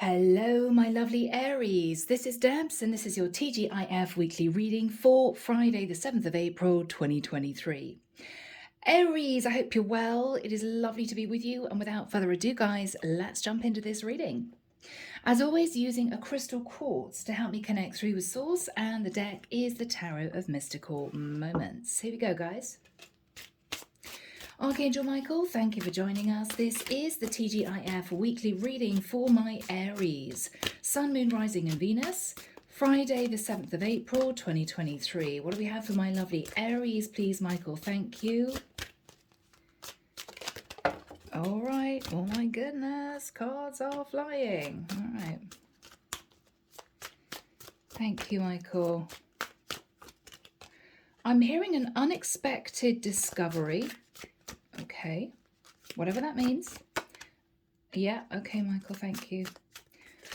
Hello, my lovely Aries. This is Debs, and this is your T.G.I.F weekly reading for Friday, the 7th of April, 2023. Aries, I hope you're well. It is lovely to be with you. And without further ado, guys, let's jump into this reading. As always, using a crystal quartz to help me connect through with source, and the deck is the Tarot of Mystical Moments. Here we go, guys. Archangel Michael, thank you for joining us. This is the T.G.I.F weekly reading for my Aries, Sun, Moon, Rising and Venus, Friday the 7th of April 2023. What do we have for my lovely Aries, please, Michael? Thank you. All right. Oh my goodness, cards are flying. All right. Thank you, Michael. I'm hearing an unexpected discovery. Okay, whatever that means. Yeah, okay, Michael, thank you.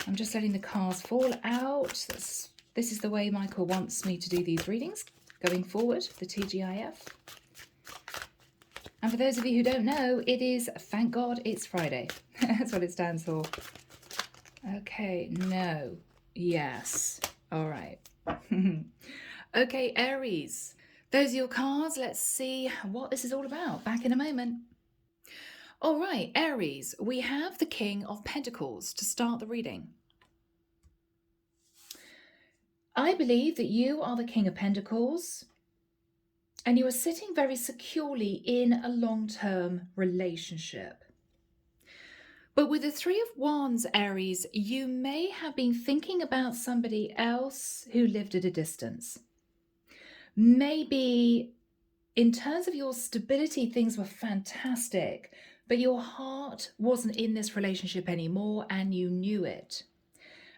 I'm just letting the cards fall out. This is the way Michael wants me to do these readings going forward, the TGIF. And for those of you who don't know, it is, thank God, it's Friday. That's what it stands for. Okay, no, yes, all right. Okay, Aries. Those are your cards. Let's see what this is all about. Back in a moment. All right, Aries, we have the King of Pentacles to start the reading. I believe that you are the King of Pentacles and you are sitting very securely in a long-term relationship. But with the Three of Wands, Aries, you may have been thinking about somebody else who lived at a distance. Maybe in terms of your stability, things were fantastic, but your heart wasn't in this relationship anymore and you knew it.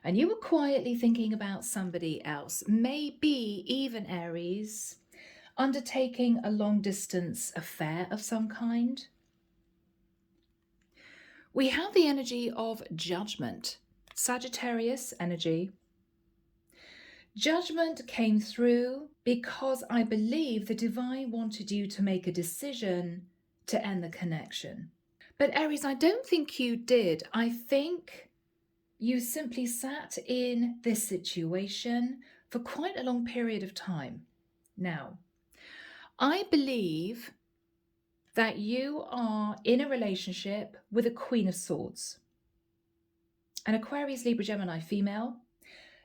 And you were quietly thinking about somebody else, maybe even Aries, undertaking a long distance affair of some kind. We have the energy of Judgment, Sagittarius energy. Judgment came through because I believe the divine wanted you to make a decision to end the connection. But Aries, I don't think you did. I think you simply sat in this situation for quite a long period of time. Now, I believe that you are in a relationship with a Queen of Swords, an Aquarius, Libra, Gemini female.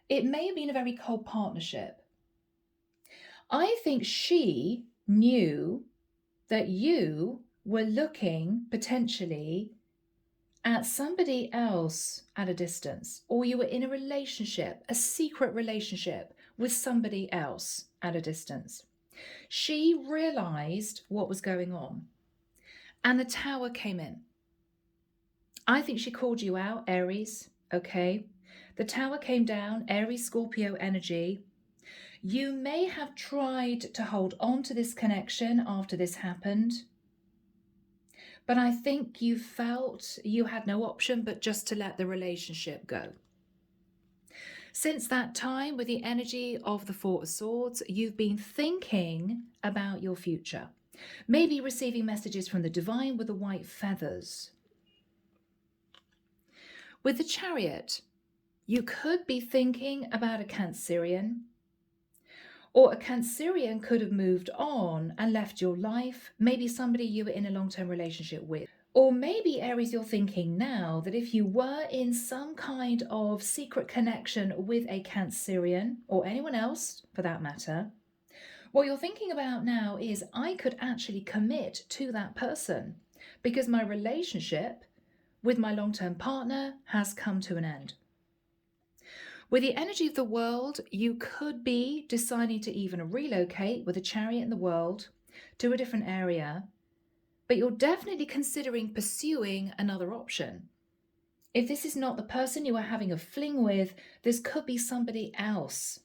It may have been a very cold partnership. I think she knew that you were looking potentially at somebody else at a distance, or you were in a relationship, a secret relationship with somebody else at a distance. She realized what was going on and the Tower came in. I think she called you out, Aries, okay? The Tower came down, Aries, Scorpio energy. You may have tried to hold on to this connection after this happened, but I think you felt you had no option but just to let the relationship go. Since that time, with the energy of the Four of Swords, you've been thinking about your future, maybe receiving messages from the divine with the white feathers. With the Chariot, you could be thinking about a Cancerian, or a Cancerian could have moved on and left your life, maybe somebody you were in a long-term relationship with. Or maybe, Aries, you're thinking now that if you were in some kind of secret connection with a Cancerian, or anyone else for that matter, what you're thinking about now is, I could actually commit to that person because my relationship with my long-term partner has come to an end. With the energy of the world, you could be deciding to even relocate with a Chariot in the world to a different area, but you're definitely considering pursuing another option. If this is not the person you are having a fling with, this could be somebody else.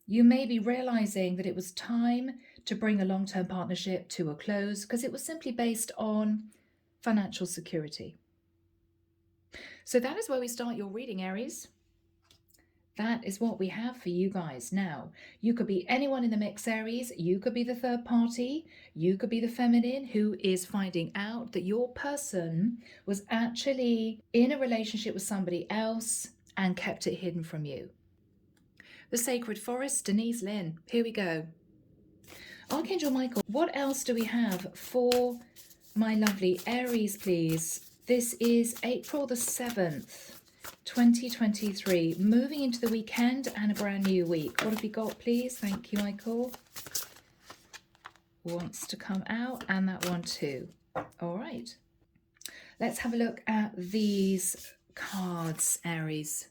You may be realizing that it was time to bring a long-term partnership to a close because it was simply based on financial security. So that is where we start your reading, Aries. That is what we have for you guys. Now, you could be anyone in the mix, Aries. You could be the third party. You could be the feminine who is finding out that your person was actually in a relationship with somebody else and kept it hidden from you. The Sacred Forest, Denise, Linn. Here we go. Archangel Michael, what else do we have for my lovely Aries, please? This is April the 7th. 2023, moving into the weekend and a brand new week. What have we got, please? Thank you, Michael. Wants to come out, and that one too. All right. Let's have a look at these cards, Aries.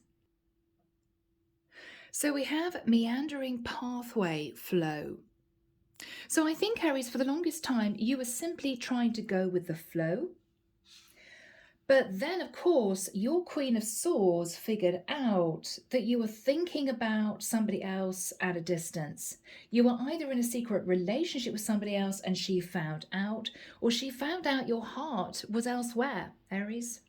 So we have meandering pathway flow. So I think, Aries, for the longest time, you were simply trying to go with the flow. But then, of course, your Queen of Swords figured out that you were thinking about somebody else at a distance. You were either in a secret relationship with somebody else and she found out, or she found out your heart was elsewhere, Aries.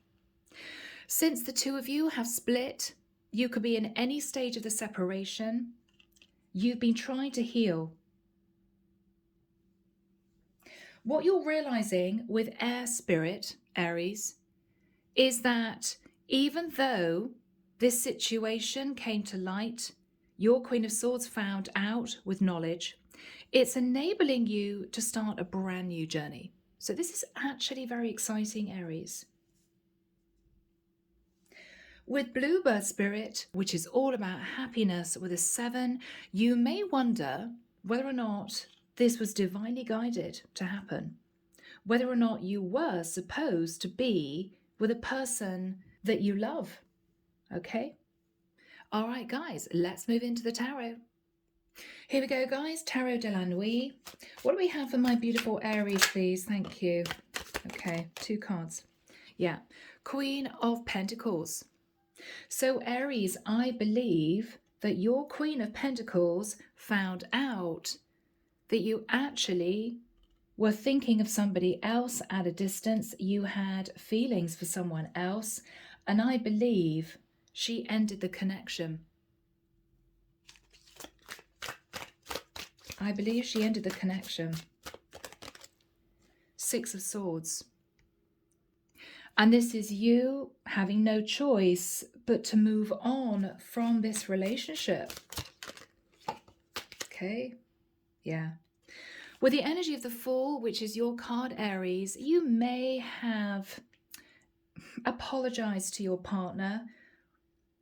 Since the two of you have split, you could be in any stage of the separation. You've been trying to heal. What you're realizing with air spirit, Aries, is that even though this situation came to light, your Queen of Swords found out with knowledge, it's enabling you to start a brand new journey. So this is actually very exciting, Aries. With Bluebird Spirit, which is all about happiness with a 7, you may wonder whether or not this was divinely guided to happen, whether or not you were supposed to be with a person that you love. Okay? All right, guys, let's move into the tarot. Here we go, guys. Tarot de la Nuit. What do we have for my beautiful Aries, please? Thank you. Okay, 2 cards. Yeah. Queen of Pentacles. So, Aries, I believe that your Queen of Pentacles found out that you actually were thinking of somebody else at a distance. You had feelings for someone else, and I believe she ended the connection. I believe she ended the connection. 6 of Swords. And this is you having no choice but to move on from this relationship. Okay? Yeah. With the energy of the Fool, which is your card, Aries, you may have apologized to your partner.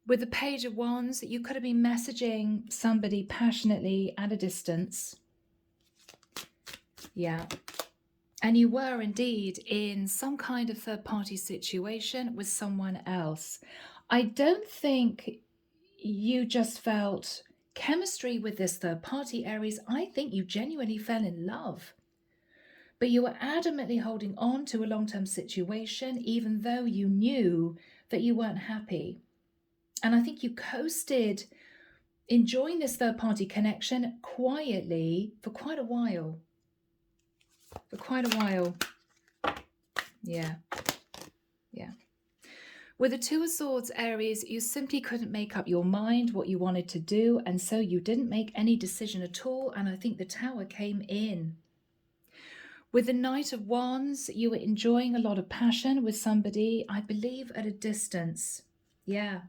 With the Page of Wands, you could have been messaging somebody passionately at a distance. Yeah. And you were indeed in some kind of third-party situation with someone else. I don't think you just felt chemistry with this third party, Aries. I think you genuinely fell in love. But you were adamantly holding on to a long-term situation, even though you knew that you weren't happy. And I think you coasted, enjoying this third-party connection quietly for quite a while. For quite a while. Yeah. Yeah. With the 2 of Swords, Aries, you simply couldn't make up your mind what you wanted to do, and so you didn't make any decision at all, and I think the Tower came in. With the Knight of Wands, you were enjoying a lot of passion with somebody, I believe, at a distance. Yeah.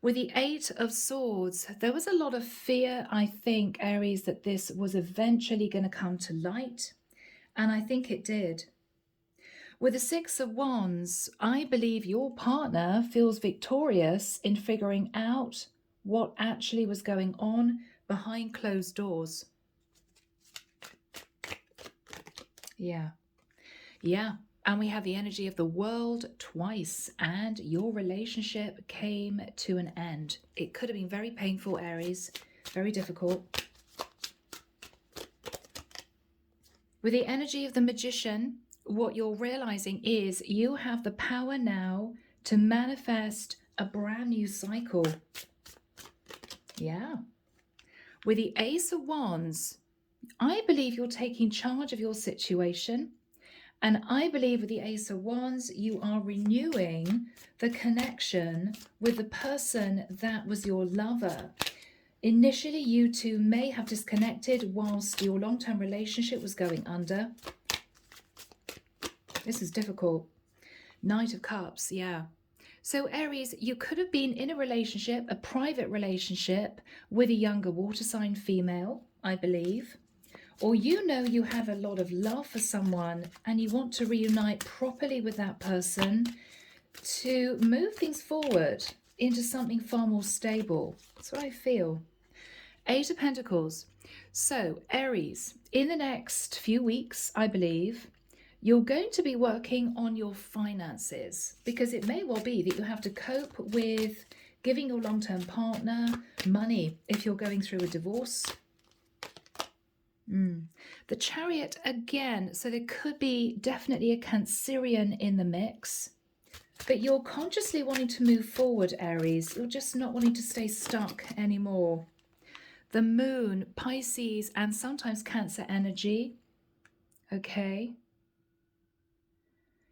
With the 8 of Swords, there was a lot of fear, I think, Aries, that this was eventually going to come to light, and I think it did. With the 6 of Wands, I believe your partner feels victorious in figuring out what actually was going on behind closed doors. Yeah. Yeah. And we have the energy of the World twice, and your relationship came to an end. It could have been very painful, Aries, very difficult. With the energy of the Magician, what you're realizing is you have the power now to manifest a brand new cycle. Yeah. With the Ace of Wands, I believe you're taking charge of your situation, And I believe with the Ace of Wands, you are renewing the connection with the person that was your lover. Initially, you two may have disconnected whilst your long-term relationship was going under. This is difficult. Knight of Cups, yeah. So Aries, you could have been in a relationship, a private relationship with a younger water sign female, I believe. Or you know you have a lot of love for someone and you want to reunite properly with that person to move things forward into something far more stable. That's what I feel. Eight of Pentacles. So Aries, in the next few weeks, I believe, you're going to be working on your finances, because it may well be that you have to cope with giving your long-term partner money if you're going through a divorce. The Chariot again, so there could be definitely a Cancerian in the mix, but you're consciously wanting to move forward, Aries. You're just not wanting to stay stuck anymore. The Moon, Pisces, and sometimes Cancer energy. Okay.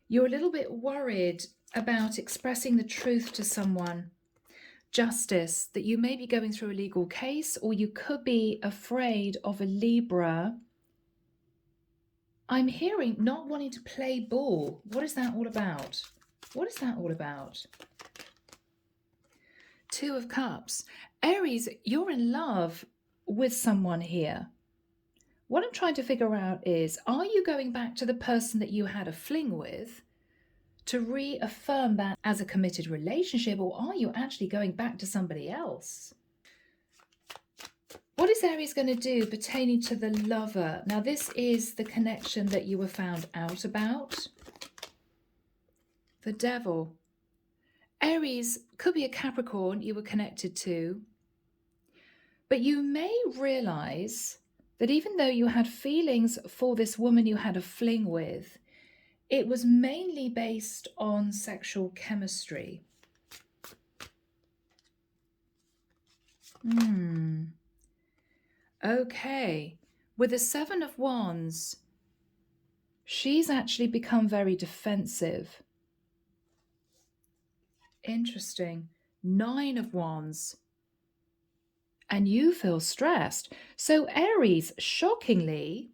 You're a little bit worried about expressing the truth to someone. Justice, that you may be going through a legal case, or you could be afraid of a Libra. I'm hearing not wanting to play ball. What is that all about? What is that all about? Two of Cups. Aries, you're in love with someone here. What I'm trying to figure out is, are you going back to the person that you had a fling with to reaffirm that as a committed relationship, or are you actually going back to somebody else? What is Aries going to do pertaining to the lover? Now, this is the connection that you were found out about. The Devil. Aries could be a Capricorn you were connected to, but you may realize that even though you had feelings for this woman you had a fling with, it was mainly based on sexual chemistry. Okay, with the Seven of Wands, she's actually become very defensive. Interesting. Nine of Wands. And you feel stressed. So Aries, shockingly,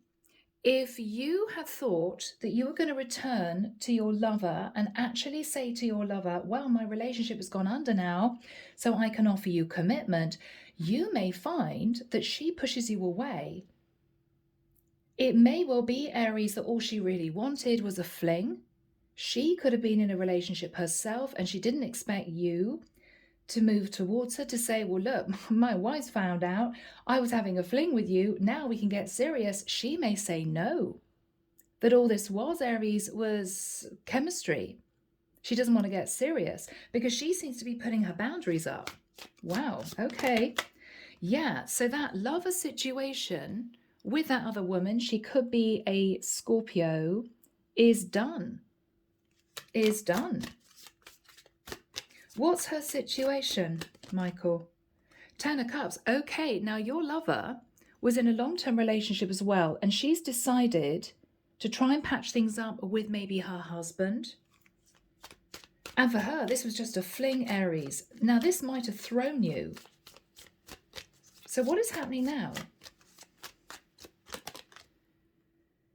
if you had thought that you were going to return to your lover and actually say to your lover, well, my relationship has gone under now, so I can offer you commitment, you may find that she pushes you away. It may well be, Aries, that all she really wanted was a fling. She could have been in a relationship herself and she didn't expect you to move towards her to say, well, look, my wife's found out I was having a fling with you. Now we can get serious. She may say no, that all this was, Aries, was chemistry. She doesn't want to get serious because she seems to be putting her boundaries up. Wow. Okay. Yeah. So that lover situation with that other woman, she could be a Scorpio, is done. Is done. What's her situation, Michael? Ten of Cups. Okay, now your lover was in a long-term relationship as well, and she's decided to try and patch things up with maybe her husband. And for her, this was just a fling, Aries. Now, this might have thrown you. So what is happening now?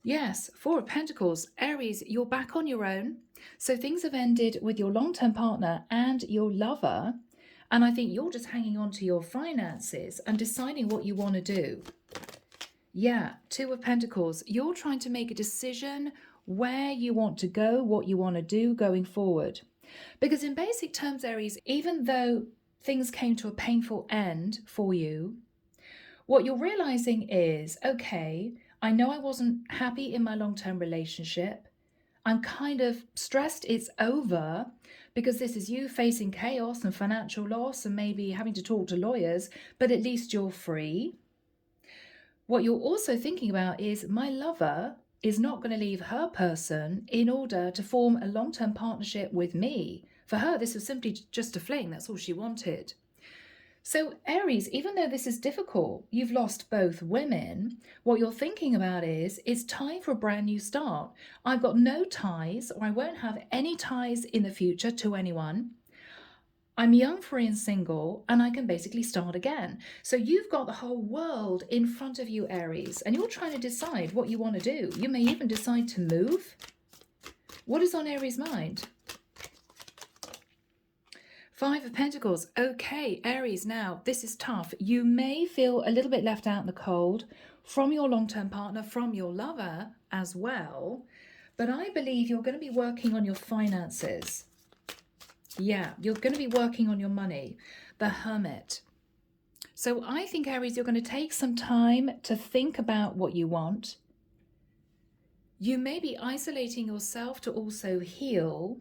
Yes, Four of Pentacles. Aries, you're back on your own. So things have ended with your long-term partner and your lover. And I think you're just hanging on to your finances and deciding what you want to do. Yeah, Two of Pentacles. You're trying to make a decision where you want to go, what you want to do going forward. Because in basic terms, Aries, even though things came to a painful end for you, what you're realizing is, okay, I know I wasn't happy in my long-term relationship. I'm kind of stressed it's over because this is you facing chaos and financial loss and maybe having to talk to lawyers, but at least you're free. What you're also thinking about is my lover is not going to leave her person in order to form a long-term partnership with me. For her, this was simply just a fling. That's all she wanted. So, Aries, even though this is difficult, you've lost both women, what you're thinking about is it's time for a brand new start. I've got no ties, or I won't have any ties in the future to anyone. I'm young, free, and single, and I can basically start again. So you've got the whole world in front of you, Aries, and you're trying to decide what you want to do. You may even decide to move. What is on Aries' mind? Five of Pentacles. Okay, Aries, now this is tough. You may feel a little bit left out in the cold from your long-term partner, from your lover as well, but I believe you're going to be working on your finances. Yeah, you're going to be working on your money. The Hermit. So I think, Aries, you're going to take some time to think about what you want. You may be isolating yourself to also heal.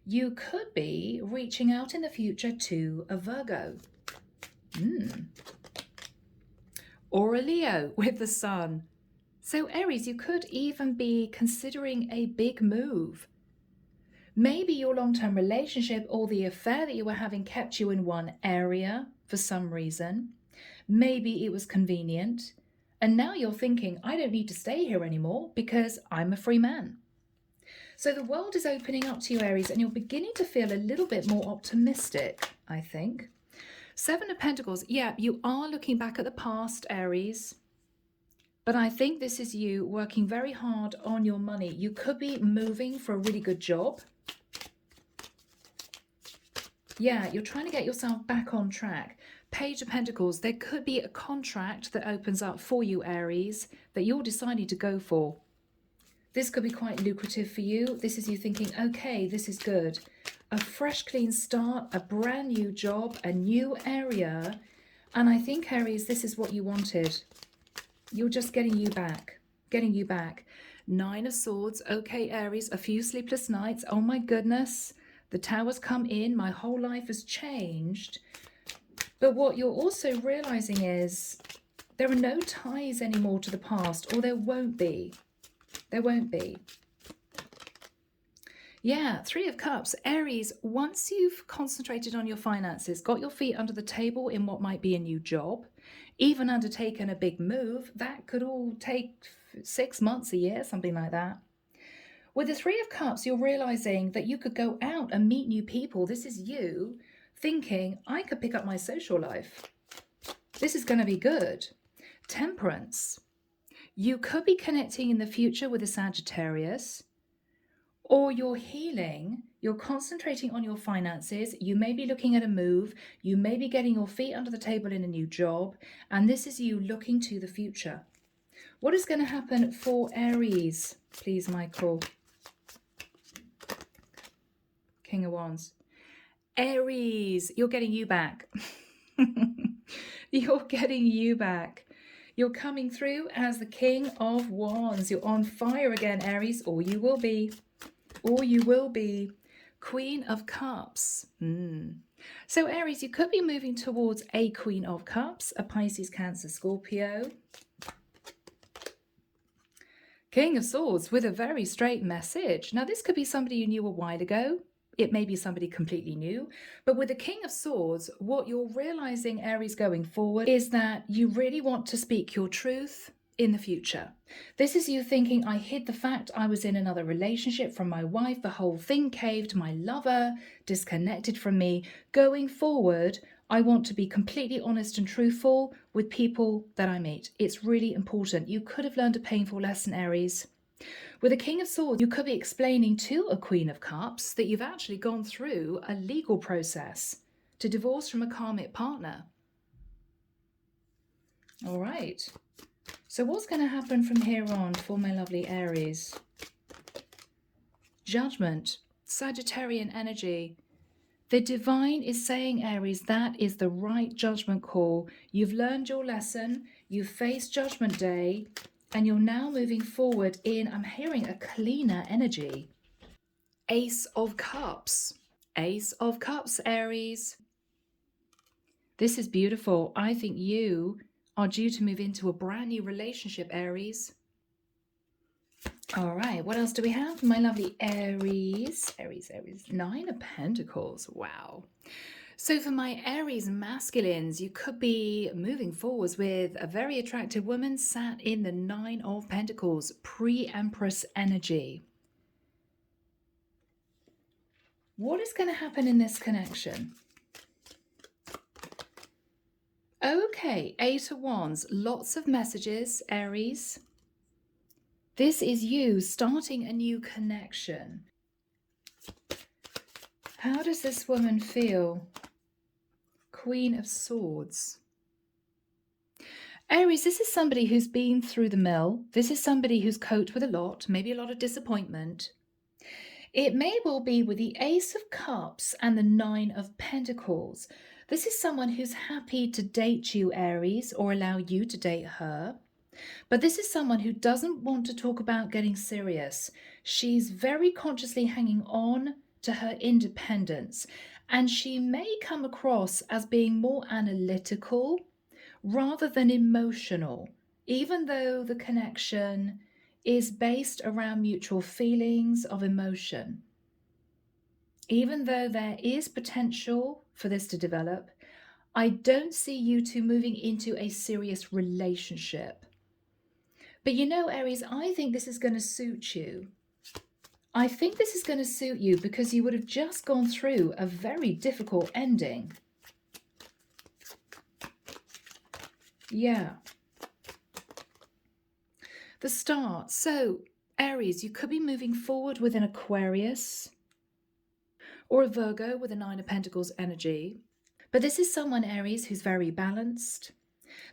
You could be reaching out in the future to a Virgo. Or a Leo with the Sun. So Aries, you could even be considering a big move. Maybe your long-term relationship or the affair that you were having kept you in one area for some reason. Maybe it was convenient. And now you're thinking, I don't need to stay here anymore because I'm a free man. So the world is opening up to you, Aries, and you're beginning to feel a little bit more optimistic, I think. Seven of Pentacles. Yeah, you are looking back at the past, Aries. But I think this is you working very hard on your money. You could be moving for a really good job. Yeah, you're trying to get yourself back on track. Page of Pentacles. There could be a contract that opens up for you, Aries, that you're deciding to go for. This could be quite lucrative for you. This is you thinking, okay, this is good. A fresh, clean start, a brand new job, a new area. And I think, Aries, this is what you wanted. You're just getting you back, getting you back. Nine of Swords. Okay, Aries, a few sleepless nights. Oh my goodness. The Tower's come in. My whole life has changed. But what you're also realizing is there are no ties anymore to the past, or there won't be. There won't be. Yeah, Three of Cups. Aries, once you've concentrated on your finances, got your feet under the table in what might be a new job, even undertaken a big move, that could all take 6 months, a year, something like that. With the Three of Cups, you're realizing that you could go out and meet new people. This is you thinking, I could pick up my social life. This is going to be good. Temperance. You could be connecting in the future with a Sagittarius, or you're healing, you're concentrating on your finances, you may be looking at a move, you may be getting your feet under the table in a new job, and this is you looking to the future. What is going to happen for Aries, please, Michael? King of Wands. Aries, you're getting you back. You're getting you back. You're coming through as the King of Wands. You're on fire again, Aries, or you will be. Or you will be. Queen of Cups. So, Aries, you could be moving towards a Queen of Cups, a Pisces, Cancer, Scorpio. King of Swords with a very straight message. Now, this could be somebody you knew a while ago. It may be somebody completely new. But with the King of Swords, what you're realizing, Aries, going forward is that you really want to speak your truth in the future. This is you thinking, I hid the fact I was in another relationship from my wife. The whole thing caved. My lover disconnected from me. Going forward, I want to be completely honest and truthful with people that I meet. It's really important. You could have learned a painful lesson, Aries. With a King of Swords, you could be explaining to a Queen of Cups that you've actually gone through a legal process to divorce from a karmic partner. All right. So what's going to happen from here on for my lovely Aries? Judgment, Sagittarian energy. The divine is saying, Aries, that is the right judgment call. You've learned your lesson. You've faced Judgment Day. And you're now moving forward in, I'm hearing a cleaner energy. Ace of Cups. Ace of Cups, Aries. This is beautiful. I think you are due to move into a brand new relationship, Aries. All right, what else do we have? My lovely Aries. Aries. Nine of Pentacles. Wow. So for my Aries masculines, you could be moving forwards with a very attractive woman sat in the Nine of Pentacles, pre-Empress energy. What is going to happen in this connection? Okay, Eight of Wands, lots of messages, Aries. This is you starting a new connection. How does this woman feel? Queen of Swords. Aries, this is somebody who's been through the mill. This is somebody who's coped with a lot, maybe a lot of disappointment. It may well be with the Ace of Cups and the Nine of Pentacles. This is someone who's happy to date you, Aries, or allow you to date her. But this is someone who doesn't want to talk about getting serious. She's very consciously hanging on to her independence, and she may come across as being more analytical rather than emotional, even though the connection is based around mutual feelings of emotion. Even though there is potential for this to develop, I don't see you two moving into a serious relationship. But you know, Aries, I think this is going to suit you. I think this is going to suit you because you would have just gone through a very difficult ending. Yeah. The Star. So, Aries, you could be moving forward with an Aquarius or a Virgo with a Nine of Pentacles energy. But this is someone, Aries, who's very balanced.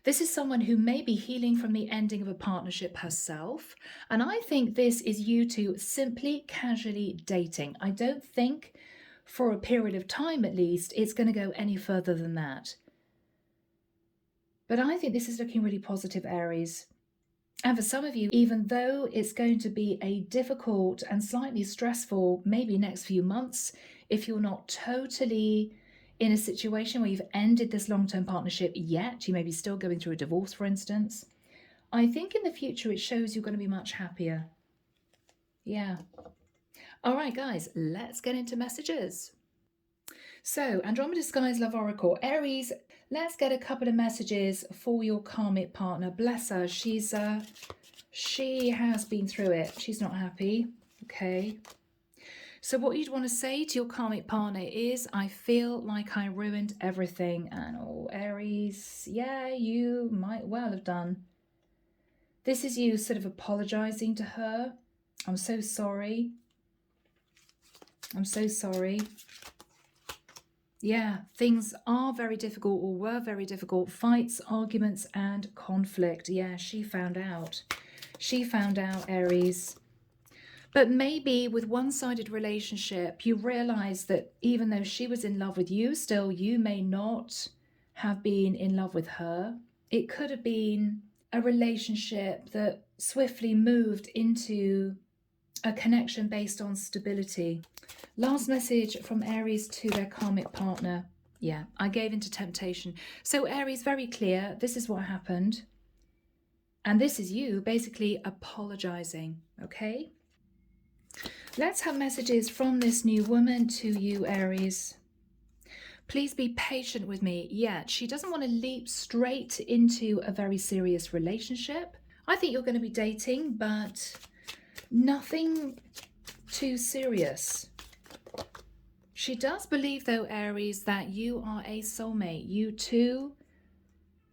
This is someone who may be healing from the ending of a partnership herself. And I think this is you two simply casually dating. I don't think, for a period of time at least, it's going to go any further than that. But I think this is looking really positive, Aries. And for some of you, even though it's going to be a difficult and slightly stressful, maybe next few months, if you're not totally in a situation where you've ended this long-term partnership yet, you may be still going through a divorce, for instance, I think in the future it shows you're going to be much happier. Yeah. All right, guys, let's get into messages. So, Andromeda Skies Love Oracle. Aries, let's get a couple of messages for your karmic partner. Bless her. She has been through it. She's not happy. Okay. So what you'd want to say to your karmic partner is, I feel like I ruined everything. And oh, Aries, yeah, you might well have done. This is you sort of apologizing to her. I'm so sorry. I'm so sorry. Yeah, things are very difficult or were very difficult. Fights, arguments, and conflict. Yeah, she found out. She found out, Aries. But maybe with one-sided relationship, you realize that even though she was in love with you, still you may not have been in love with her. It could have been a relationship that swiftly moved into a connection based on stability. Last message from Aries to their karmic partner. Yeah, I gave into temptation. So Aries, very clear, this is what happened. And this is you basically apologizing, okay? Let's have messages from this new woman to you, Aries. Please be patient with me. Yeah, she doesn't want to leap straight into a very serious relationship. I think you're going to be dating, but nothing too serious. She does believe, though, Aries, that you are a soulmate. You two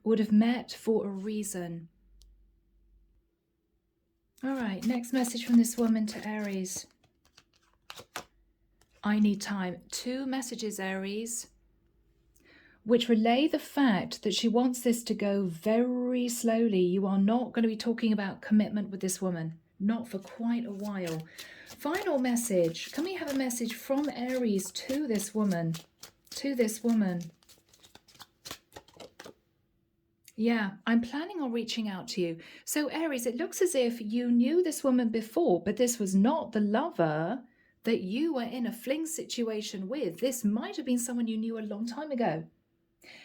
would have met for a reason. All right, next message from this woman to Aries. I need time. 2 messages, Aries, which relay the fact that she wants this to go very slowly. You are not going to be talking about commitment with this woman. Not for quite a while. Final message. Can we have a message from Aries to this woman? To this woman. Yeah, I'm planning on reaching out to you. So Aries, it looks as if you knew this woman before, but this was not the lover that you were in a fling situation with. This might have been someone you knew a long time ago.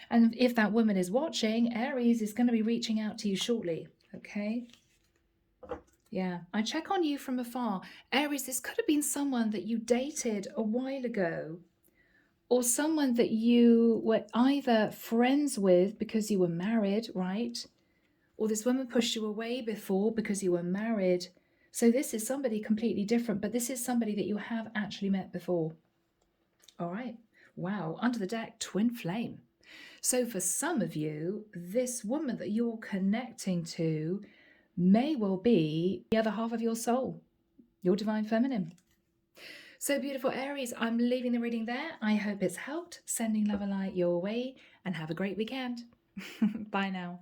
And if that woman is watching, Aries is going to be reaching out to you shortly. Okay? Yeah, I check on you from afar. Aries, this could have been someone that you dated a while ago. or someone that you were either friends with because you were married, right? Or this woman pushed you away before because you were married. So this is somebody completely different, but this is somebody that you have actually met before. All right. Wow. Under the deck, twin flame. So for some of you, this woman that you're connecting to may well be the other half of your soul, your divine feminine. So beautiful, Aries, I'm leaving the reading there. I hope it's helped. Sending love and light your way, and have a great weekend. Bye now.